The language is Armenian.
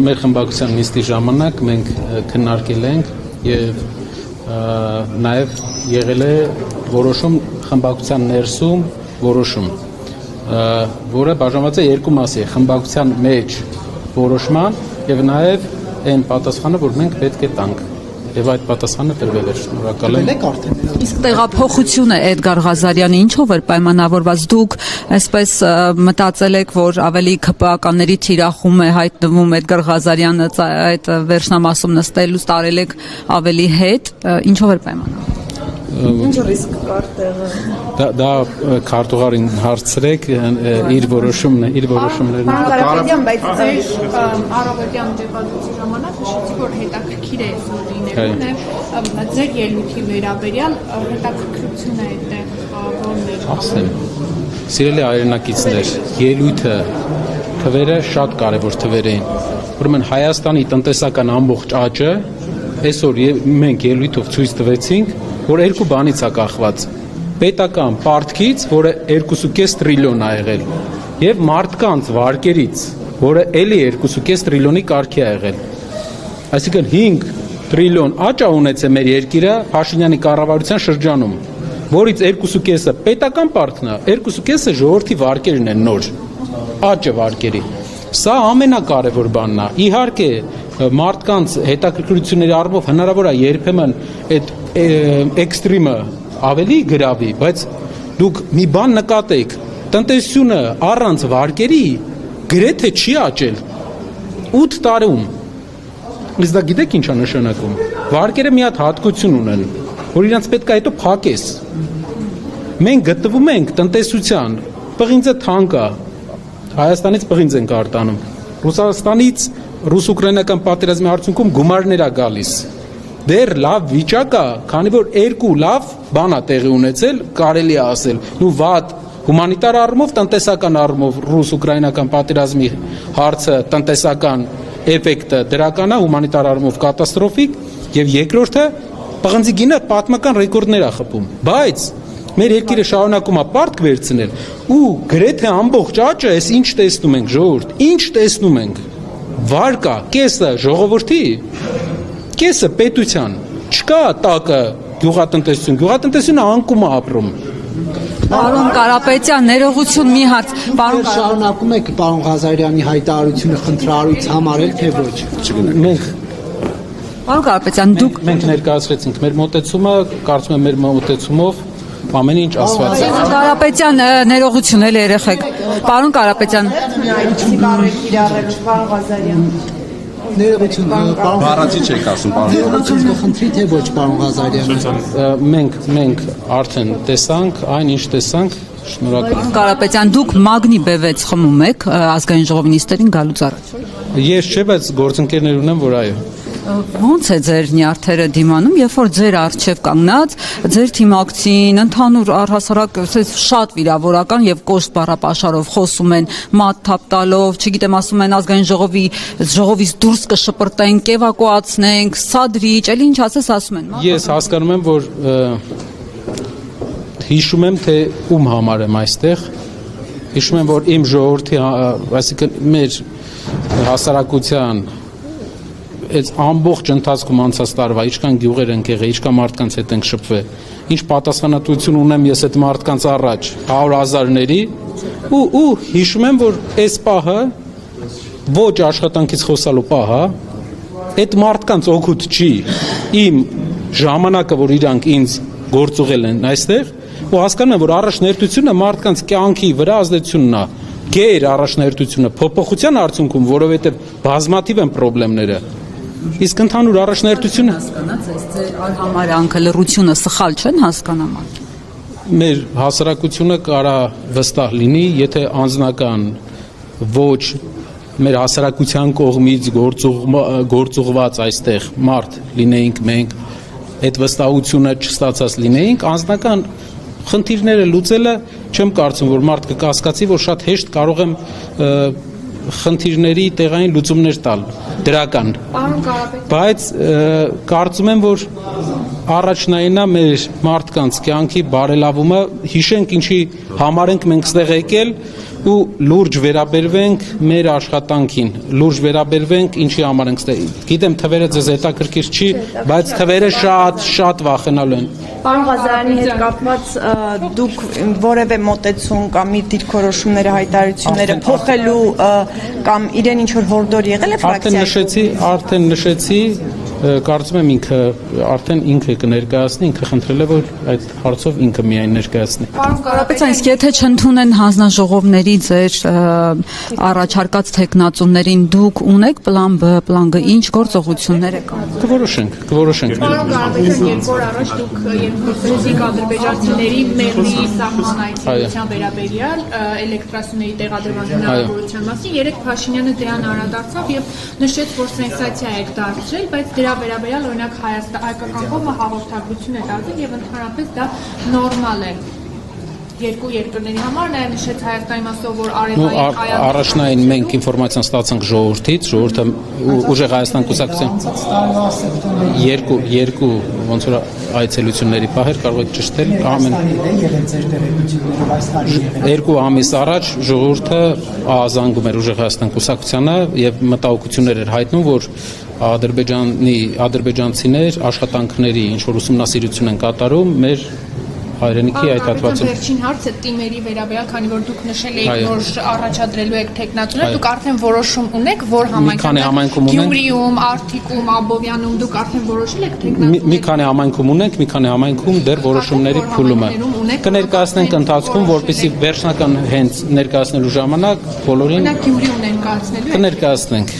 մեր խմբակցության նիստի ժամանակ մենք քննարկել ենք եւ նաեւ եղել է որոշում խմբակցության ներսում որոշում, որը բաժանված է երկու մասի, խմբակցության մեջ որոշման եւ նաեւ այն պատասխանը, որ մենք պետք է տանք։ Եվ այդ պատասխանը տրվել է, շնորհակալ եմ։ Իսկ տեղափոխությունը Էդգար Ղազարյանի ինչով էր պայմանավորված, դուք այսպես մտածել եք, որ ավելի ԿՊԱ-կանների թիրախում է հայտնվում Էդգար Ղազարյանը այդ վերջնամասում նստելուց տարել եք ավելի հետ, ինչով էր պայմանավորված։ Ինչ ռիսկ կար տեղը։ Դա քարտուղարին հարցրեք, իր որոշումներն։ Կարապետյան, բայց ձեր առավոտյան դեպատուցի ժամանակ նշեցիք, որ հետաքրքիր է լինելու, նաև ձեր ելույթի վերաբերյալ հետաքրքրություն է այդտեղ որներ։ Ասեմ, սիրելի հայրենակիցներ, ելույթը թվերը շատ կարևոր թվեր էին։ Ուրեմն Հայաստանի տնտեսական ամբողջ աճը այսօր մենք ելույթով ցույց տվեցինք, որ երկու բանից է կախված. պետական պարտքից, որը 2.5 տրիլիոն է եղել, եւ մարդկանց վարկերից, որը էլի 2.5 տրիլիոնի կարգի է եղել։ Այսինքն 5 տրիլիոն աճ է ունեցել մեր երկիրը Փաշինյանի կառավարության շրջանում, որից 2.5-ը պետական պարտքն է, 2.5-ը ժողովրդի վարկերն են նոր աճը վարկերի։ Սա ամենակարևոր բանն է։ Իհարկե մարդկանց հետաքրքրությունների առումով հնարավոր է երբեմն այդ էքստրեմը ավելի գրավի, բայց դուք մի բան նկատեք, տնտեսությունը առանց վարկերի գրեթե չի աճել 8 տարում։ Իսկ դա գիտեք ինչ է նշանակում։ Վարկերը մի հատ հատկություն ունեն, որ իրանց պետք է հետո փակես։ Մենք գտնվում ենք տնտեսության, պղինձը թանկ է, Հայաստանից պղինձ ենք արտանում, Ռուսաստանից ռուս-ուկրաինական պատերազմի արդյունքում գումարներ է գալիս։ Դեռ լավ վիճակ է, քանի որ երկու լավ բան է տեղի ունեցել, կարելի է ասել, ու վատ հումանիտար առումով, տնտեսական առումով ռուս-ուկրաինական պատերազմի հարցը, տնտեսական էֆեկտը դրական է, հումանիտար առումով կատաստրոֆիկ, եւ երկրորդը պղնձի գինը պատմական ռեկորդներ է խփում։ Բայց մեր երկիրը շարունակում է պարտք վերցնել ու գրեթե ամբողջ աճը էս ինչ տեսնում ենք ժողովուրդ, ինչ տեսնում ենք։ Վարկա, կեսը ժողովրդի, կեսը պետության, չկա տակը գյուղատնտեսությունը անկում է ապրում։ Պարոն Կարապետյան, ներողություն մի հարց, պարոն շարունակում եք պարոն Ղազարյանի հայտարարությունը խնդրարույց համարել, թե ոչ։ Մենք Պարոն Կարապետյան, դուք մենք ներկայացրեցինք մեր մոտեցումը, կարծում եմ մեր մոտեցումով ամեն ինչ ասված է։ Կարապետյան, ներողություն էլ երեխեք։ Պարոն Կարապետյան, Պարոն Ղազարյան։ Ներողություն, պարոն Բառացի չեք ասում, պարոն։ Ներողություն խնդրի, թե ոչ պարոն Ղազարյան։ Մենք արդեն տեսանք, այն ինչ տեսանք, շնորհակալ եմ։ Կարապետյան, դուք մագնի B6 խմում եք ազգային ժողովի նիստերին գալուց առաջ։ Ես չէ, բայց գործընկերներ ունեմ, որ այո։ Ոնց է ձեր նյարդերը դիմանում, երբ որ ձեր առջև կանգնած, ձեր թիմակցին ընդհանուր առհասարակ շատ վիրավորական եւ կոշտ բառապաշարով խոսում են, մատ թափ տալով, չգիտեմ, ասում են ազգային ժողովից դուրս կշպրտենք, էվակուացնենք, սադրիչ, էլ ինչ ասես ասում են։ Ես հասկանում եմ, որ հիշում եմ, թե ում համար եմ այստեղ։ Հիշում եմ, որ իմ ժողովրդի, այսինքն մեր հասարակության այս ամբողջ ընթացքում անցած տարվա ինչքան գյուղեր ենք եղել, ինչքան մարդկանց հետ ենք շփվել, ինչ պատասխանատվություն ունեմ ես այդ մարդկանց առաջ 100,000-ների ու հիշում եմ, որ այս պահը ոչ աշխատանքից խոսալու պահը այդ մարդկանց օգուտ չի իմ ժամանակը, որ իրանք ինձ գործուղել են այստեղ ու հասկանում եմ, որ առաջնահերթությունը մարդկանց կյանքի վրա ազդեցությունն է, գեր առաջնահերթությունը փոփոխության արդյունքում, որովհետև բազմաթիվ են խնդիրները։ Իսկ ընդհանուր առաջնահերթությունը հասկանաց, այս ձեր արհամարյանքը, լռությունը սխալ չեն հասկանաման։ Մեր հասարակությունը կարա վստահ լինի, եթե անձնական ոչ մեր հասարակության կողմից գործուղված այստեղ մարդ լինեինք մենք, այդ վստահությունը չստացած լինեինք, անձնական խնդիրները լուծելը չեմ կարծում, որ մարդ կկասկածի, որ շատ հեշտ կարող եմ խնդիրների տեղային լուծումներ տալ, դրական։ Բայց կարծում եմ, որ առաջնայինը մեր մարդկանց կյանքի բարելավումը, հիշենք ինչի համար ենք մենք ստեղ եկել ու լուրջ վերաբերվենք մեր աշխատանքին, լուրջ վերաբերվենք ինչի համար ենք ստեղ։ Գիտեմ թվերը ձեզ հետաքրքիր չի, բայց թվերը շատ վախենալու են։ Պարոն Ղազարյանի հետ կապված դուք որևէ մոտեցում կամ իր դիրքորոշումները, հայտարարությունները փոխելու կամ իրեն ինչ որ հորդոր եղել է ֆրակցիայի։ Արդեն նշեցի, կարծում եմ ինքը կներկայացնի, ինքը խնդրել է որ այդ հարցով ինքը միայն ներկայացնի։ Պարոն Կարապետյան, իսկ եթե չընդունեն հանձնաժողովների ձեր առաջարկած թեկնածուներին, դուք ունեք պլան B, պլան G, ինչ գործողություններ եք անում։ Կորոշենք։ Պարոն Կարապետյան, երկու օր առաջ դուք երկրորդ ադրբեջանցիների մեղրի սահման այցելության վերաբերյալ էլեկտրասյուների տեղադրման հնարավորության մասին երեք Փաշինյանը դրան անդրադարձավ եւ նշեց, որ սենսացիա եք դարձրել, բայց դրա վերաբերյալ օրինակ հայկական կողմը հաղորդագրություն է տալիս եւ ընդհանրապես դա նորմալ է երկու երկրների համար, նաև նշեց Հայաստանի մասով, որ արևային առաջնային մենք ինֆորմացիան ստացանք ժողովրդից, ժողովուրդը ուժեղ Հայաստան կուսակցության երկու ոնց որ այցելությունների պահեր կարող եք ճշտել երկու ամիս առաջ ժողովուրդը ահազանգում էր ուժեղ Հայաստան կուսակցությանը եւ մտահոգություններ էր հայտնում, որ ադրբեջանցիներ աշխատանքների ինչ որ ուսումնասիրություն են կատարում մեր հայրենիքի այդ հատվածում։ Վերջին հարցը թիմերի վերաբերյալ, քանի որ դուք նշել եք, որ առաջադրելու եք տեխնատուներ, դուք արդեն որոշում ունեք, որ համայնքում Գյումրիում, Արթիկում, Աբովյանում դուք արդեն որոշել եք տեխնատուներ։ Մի քանի համայնքում ունենք, մի քանի համայնքում դեռ որոշումների փուլում է։ Կներկայացնենք ընթացքում, որպեսզի վերջնական հենց ներկայացնելու ժամանակ բոլորին Գյումրիում ներկայացնելու եք։ կներկայացնենք։